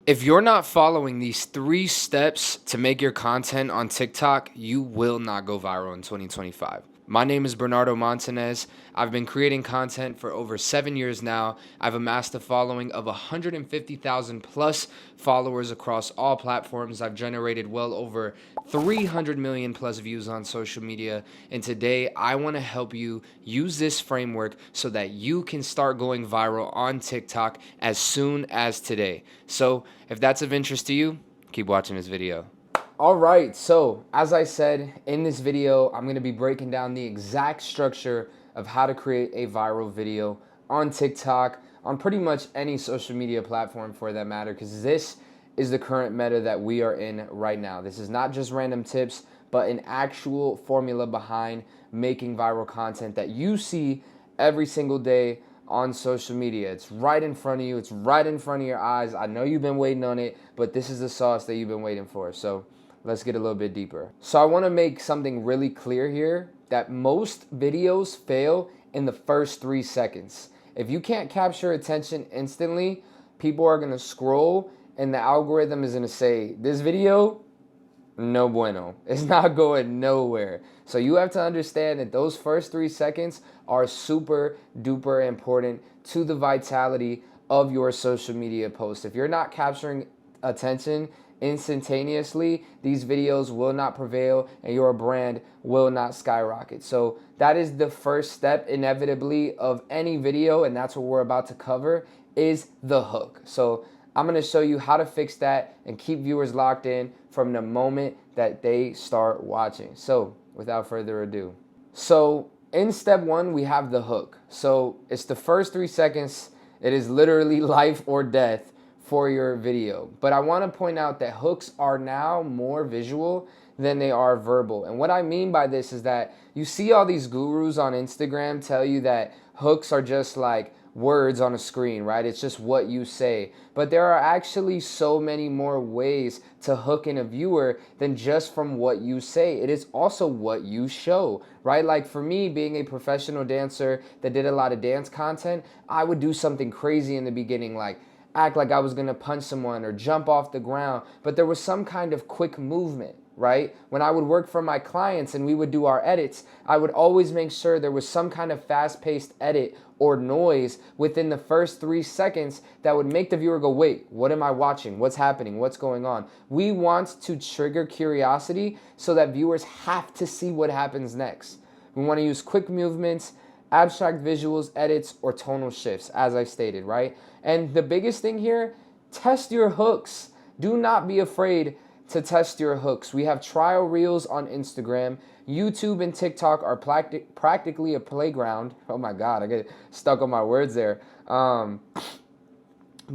If you're not following these 3 steps to make your content on TikTok, you will not go viral in 2025. My name is Bernardo Montanez. I've been creating content for over 7 years now. I've amassed a following of 150,000 plus followers across all platforms. I've generated well over 300 million plus views on social media. And today I want to help you use this framework so that you can start going viral on TikTok as soon as today. So if that's of interest to you, keep watching this video. All right, so as I said in this video, I'm gonna be breaking down the exact structure of how to create a viral video on TikTok, on pretty much any social media platform for that matter, because this is the current meta that we are in right now. This is not just random tips, but an actual formula behind making viral content that you see every single day on social media. It's right in front of you. It's right in front of your eyes. I know you've been waiting on it, but this is the sauce that you've been waiting for. So let's get a little bit deeper. So I want to make something really clear here that most videos fail in the first 3 seconds. If you can't capture attention instantly, people are going to scroll and the algorithm is going to say, this video, no bueno. It's not going nowhere. So you have to understand that those first 3 seconds are super duper important to the vitality of your social media post. If you're not capturing attention instantaneously, these videos will not prevail and your brand will not skyrocket. So that is the first step inevitably of any video, and that's what we're about to cover, is the hook. So I'm going to show you how to fix that and keep viewers locked in from the moment that they start watching. So without further ado. So in step 1, we have the hook. So it's the first 3 seconds. It is literally life or death for your video. But I want to point out that hooks are now more visual than they are verbal. And what I mean by this is that you see all these gurus on Instagram tell you that hooks are just like words on a screen, right? It's just what you say. But there are actually so many more ways to hook in a viewer than just from what you say. It is also what you show, right? Like for me, being a professional dancer that did a lot of dance content, I would do something crazy in the beginning, like act like I was gonna punch someone or jump off the ground, but there was some kind of quick movement, right? When I would work for my clients and we would do our edits, I would always make sure there was some kind of fast-paced edit or noise within the first 3 seconds that would make the viewer go, wait, what am I watching? What's happening? What's going on? We want to trigger curiosity so that viewers have to see what happens next. We want to use quick movements, abstract visuals, edits, or tonal shifts, as I stated, right? And the biggest thing here, test your hooks. Do not be afraid to test your hooks. We have trial reels on Instagram. YouTube and TikTok are practically a playground. Oh my God, I get stuck on my words there. But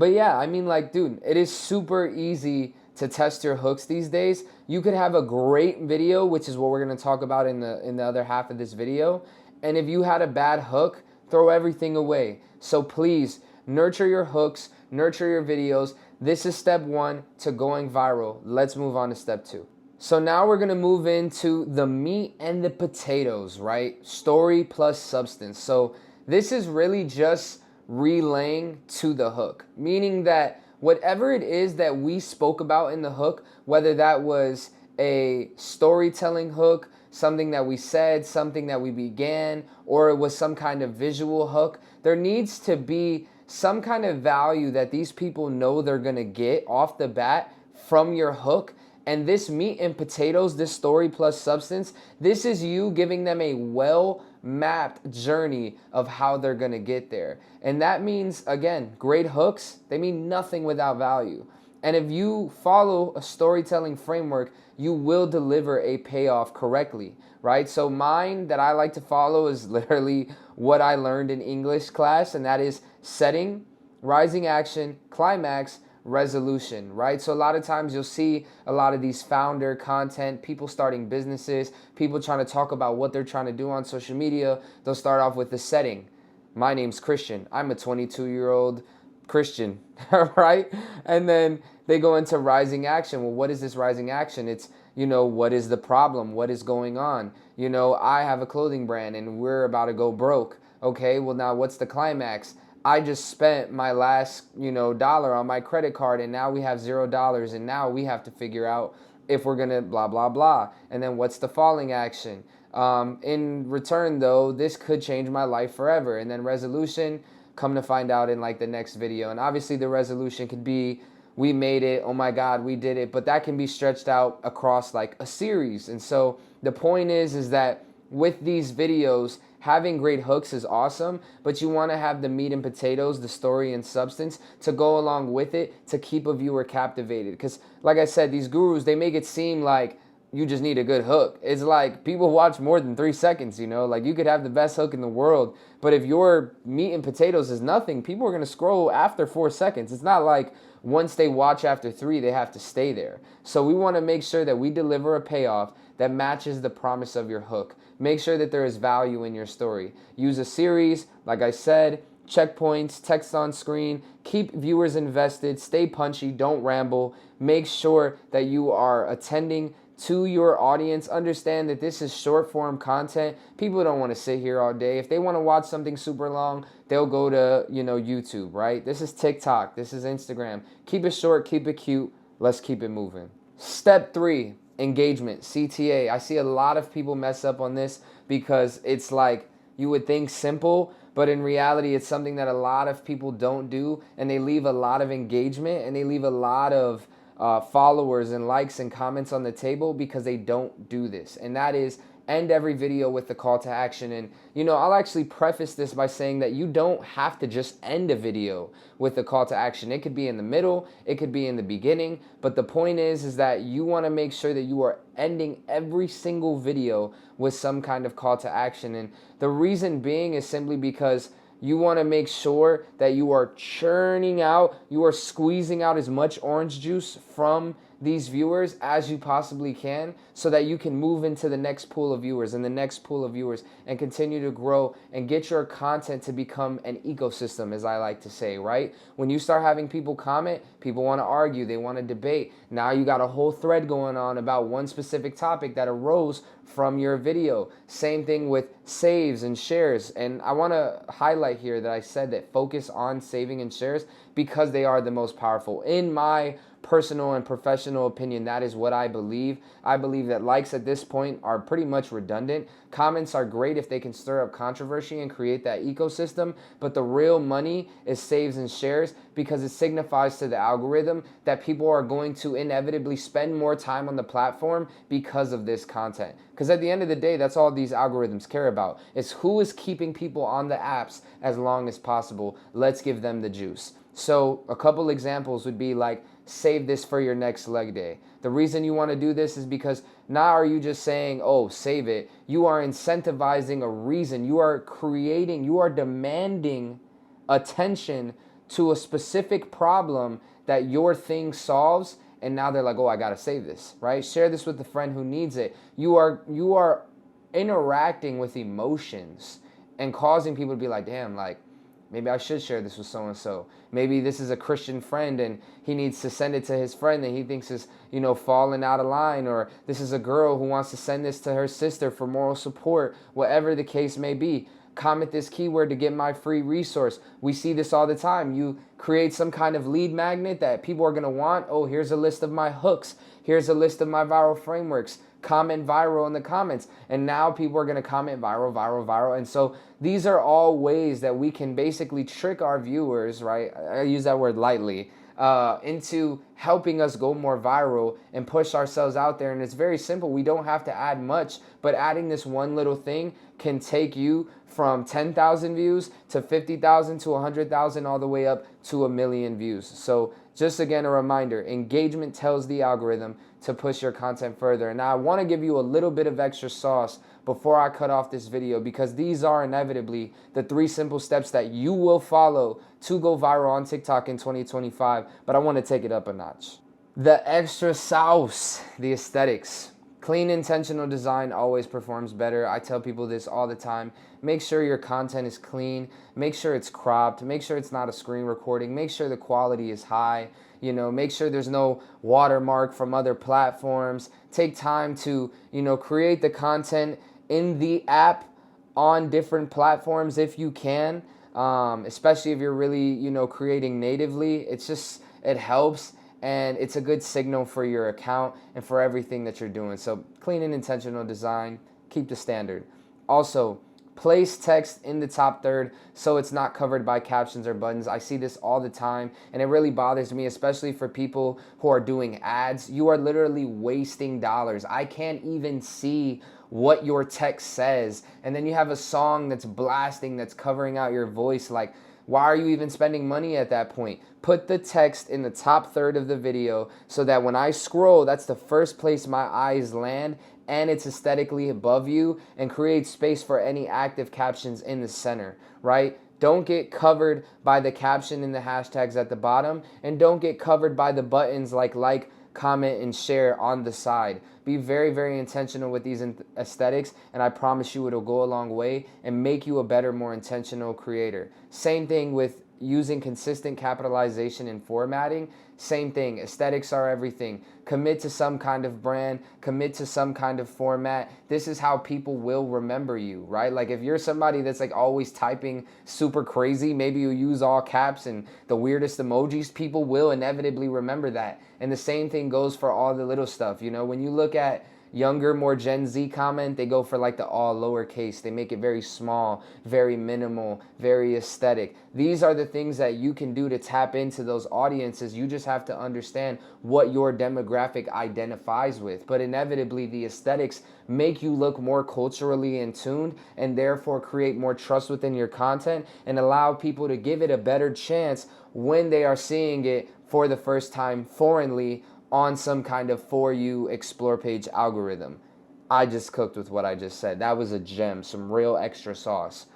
yeah, I mean, like, dude, it is super easy to test your hooks these days. You could have a great video, which is what we're gonna talk about in the other half of this video. And if you had a bad hook, throw everything away. So please, nurture your hooks, nurture your videos. This is step 1 to going viral. Let's move on to step 2. So now we're gonna move into the meat and the potatoes, right? Story plus substance. So this is really just relaying to the hook, meaning that whatever it is that we spoke about in the hook, whether that was a storytelling hook, something that we said, something that we began, or it was some kind of visual hook, there needs to be some kind of value that these people know they're gonna get off the bat from your hook. And this meat and potatoes, this story plus substance, this is you giving them a well-mapped journey of how they're gonna get there. And that means, again, great hooks, they mean nothing without value. And if you follow a storytelling framework, you will deliver a payoff correctly, right? So mine that I like to follow is literally what I learned in English class, and that is setting, rising action, climax, resolution, right? So a lot of times you'll see a lot of these founder content, people starting businesses, people trying to talk about what they're trying to do on social media. They'll start off with the setting. My name's Christian. I'm a 22-year-old Christian, right? And then they go into rising action. Well, what is this rising action? It's, what is the problem? What is going on? I have a clothing brand and we're about to go broke. Okay, well now what's the climax? I just spent my last, dollar on my credit card and now we have $0 and now we have to figure out if we're going to blah, blah, blah. And then what's the falling action? In return, though, this could change my life forever. And then resolution, come to find out in like the next video. And obviously the resolution could be, we made it, oh my God, we did it. But that can be stretched out across like a series. And so the point is that with these videos, having great hooks is awesome, but you want to have the meat and potatoes, the story and substance to go along with it to keep a viewer captivated. Because like I said, these gurus, they make it seem like you just need a good hook. It's like people watch more than 3 seconds, like you could have the best hook in the world, but if your meat and potatoes is nothing, people are going to scroll after 4 seconds. It's not like once they watch after 3, they have to stay there. So we want to make sure that we deliver a payoff that matches the promise of your hook. Make sure that there is value in your story. Use a series, like I said, checkpoints, text on screen, keep viewers invested, stay punchy, don't ramble. Make sure that you are attending to your audience. Understand that this is short form content. People don't want to sit here all day. If they want to watch something super long, they'll go to, YouTube, right? This is TikTok. This is Instagram. Keep it short, keep it cute. Let's keep it moving. Step 3. Engagement, CTA. I see a lot of people mess up on this because it's like you would think simple, but in reality, it's something that a lot of people don't do, and they leave a lot of engagement and they leave a lot of followers and likes and comments on the table because they don't do this. And that is end every video with the call to action. And, I'll actually preface this by saying that you don't have to just end a video with the call to action. It could be in the middle, it could be in the beginning, but the point is that you want to make sure that you are ending every single video with some kind of call to action. And the reason being is simply because you want to make sure that you are churning out, you are squeezing out as much orange juice from these viewers as you possibly can so that you can move into the next pool of viewers and the next pool of viewers and continue to grow and get your content to become an ecosystem, as I like to say, right? When you start having people comment, people want to argue, they want to debate. Now you got a whole thread going on about one specific topic that arose from your video. Same thing with saves and shares. And I want to highlight here that I said that focus on saving and shares because they are the most powerful. In my personal and professional opinion, that is what I believe. I believe that likes at this point are pretty much redundant. Comments are great if they can stir up controversy and create that ecosystem, but the real money is saves and shares because it signifies to the algorithm that people are going to inevitably spend more time on the platform because of this content. Because at the end of the day, that's all these algorithms care about, is who is keeping people on the apps as long as possible. Let's give them the juice. So a couple examples would be like, save this for your next leg day. The reason you want to do this is because not are you just saying, oh, save it. You are incentivizing a reason. You are creating, you are demanding attention to a specific problem that your thing solves. And now they're like, oh, I got to save this, right? Share this with a friend who needs it. You are interacting with emotions and causing people to be like, damn, like, maybe I should share this with so-and-so. Maybe this is a Christian friend and he needs to send it to his friend that he thinks is, falling out of line. Or this is a girl who wants to send this to her sister for moral support, whatever the case may be. Comment this keyword to get my free resource. We see this all the time. You create some kind of lead magnet that people are going to want. Oh, here's a list of my hooks. Here's a list of my viral frameworks. Comment viral in the comments. And now people are going to comment viral, viral, viral. And so these are all ways that we can basically trick our viewers, right? I use that word lightly, into helping us go more viral and push ourselves out there. And it's very simple. We don't have to add much, but adding this one little thing can take you from 10,000 views to 50,000 to 100,000 all the way up to 1 million views. So just again, a reminder, engagement tells the algorithm to push your content further. And now I want to give you a little bit of extra sauce before I cut off this video, because these are inevitably the 3 simple steps that you will follow to go viral on TikTok in 2025. But I want to take it up a notch. The extra sauce, the aesthetics. Clean, intentional design always performs better. I tell people this all the time. Make sure your content is clean. Make sure it's cropped. Make sure it's not a screen recording. Make sure the quality is high. Make sure there's no watermark from other platforms. Take time to, create the content in the app on different platforms if you can. especially if you're really, creating natively. It helps, and it's a good signal for your account and for everything that you're doing. So clean and intentional design, keep the standard. Also, place text in the top third so it's not covered by captions or buttons. I see this all the time, and it really bothers me, especially for people who are doing ads. You are literally wasting dollars. I can't even see what your text says, and then you have a song that's blasting that's covering out your voice. Like, why are you even spending money at that point? Put the text in the top third of the video so that when I scroll, that's the first place my eyes land, and it's aesthetically above you, and create space for any active captions in the center, right? Don't get covered by the caption and the hashtags at the bottom, and don't get covered by the buttons like, comment, and share on the side. Be very, very intentional with these aesthetics, and I promise you it'll go a long way and make you a better, more intentional creator. Same thing with using consistent capitalization and formatting. Same thing, aesthetics are everything. Commit to some kind of brand, commit to some kind of format. This is how people will remember you, right? Like, if you're somebody that's like always typing super crazy, maybe you use all caps and the weirdest emojis, people will inevitably remember that. And the same thing goes for all the little stuff. When you look at younger, more Gen Z comment, they go for like the all lowercase. They make it very small, very minimal, very aesthetic. These are the things that you can do to tap into those audiences. You just have to understand what your demographic identifies with. But inevitably, the aesthetics make you look more culturally in tune, and therefore create more trust within your content and allow people to give it a better chance when they are seeing it for the first time foreignly on some kind of For You explore page algorithm. I just cooked with what I just said. That was a gem, some real extra sauce.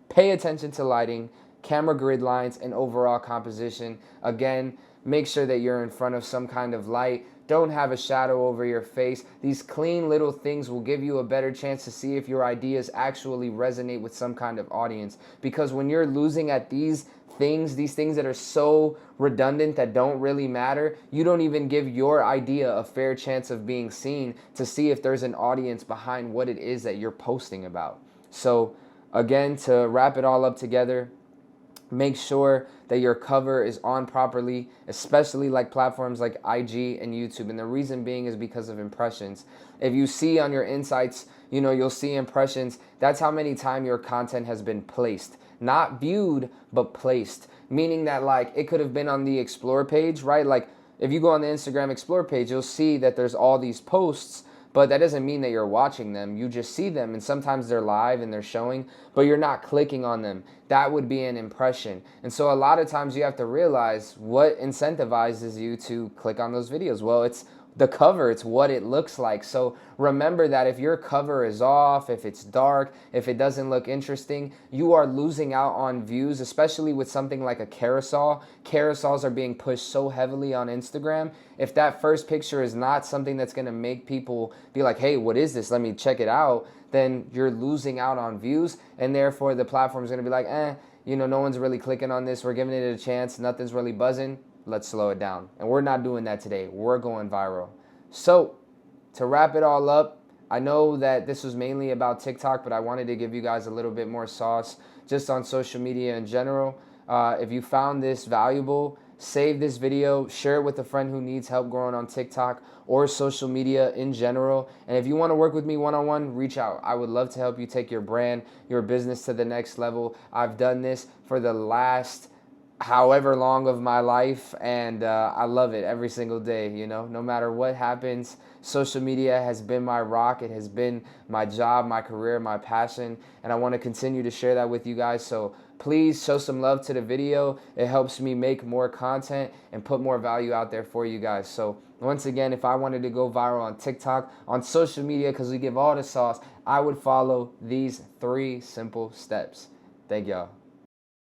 Pay attention to lighting, camera grid lines, and overall composition. Again, make sure that you're in front of some kind of light. Don't have a shadow over your face. These clean little things will give you a better chance to see if your ideas actually resonate with some kind of audience. Because when you're losing at these things that are so redundant that don't really matter, you don't even give your idea a fair chance of being seen to see if there's an audience behind what it is that you're posting about. So again, to wrap it all up together, make sure that your cover is on properly, especially like platforms like IG and YouTube. And the reason being is because of impressions. If you see on your insights, you'll see impressions. That's how many times your content has been placed. Not viewed, but placed. Meaning that like it could have been on the Explore page, right? Like if you go on the Instagram Explore page, you'll see that there's all these posts, but that doesn't mean that you're watching them. You just see them, and sometimes they're live and they're showing, but you're not clicking on them. That would be an impression. And so a lot of times you have to realize what incentivizes you to click on those videos. Well, it's the cover, it's what it looks like. So remember that if your cover is off, if it's dark, if it doesn't look interesting, you are losing out on views, especially with something like a carousel. Carousels are being pushed so heavily on Instagram. If that first picture is not something that's gonna make people be like, hey, what is this? Let me check it out. Then you're losing out on views, and therefore the platform's gonna be like, no one's really clicking on this. We're giving it a chance. Nothing's really buzzing. Let's slow it down. And we're not doing that today. We're going viral. So to wrap it all up, I know that this was mainly about TikTok, but I wanted to give you guys a little bit more sauce just on social media in general. If you found this valuable, save this video, share it with a friend who needs help growing on TikTok or social media in general. And if you want to work with me one-on-one, reach out. I would love to help you take your brand, your business to the next level. I've done this for the last however long of my life, and I love it every single day. No matter what happens, social media has been my rock. It has been my job, my career, my passion, and I want to continue to share that with you guys. So please show some love to the video. It helps me make more content and put more value out there for you guys. So once again, if I wanted to go viral on TikTok, on social media, because we give all the sauce, I would follow these 3 simple steps. Thank y'all.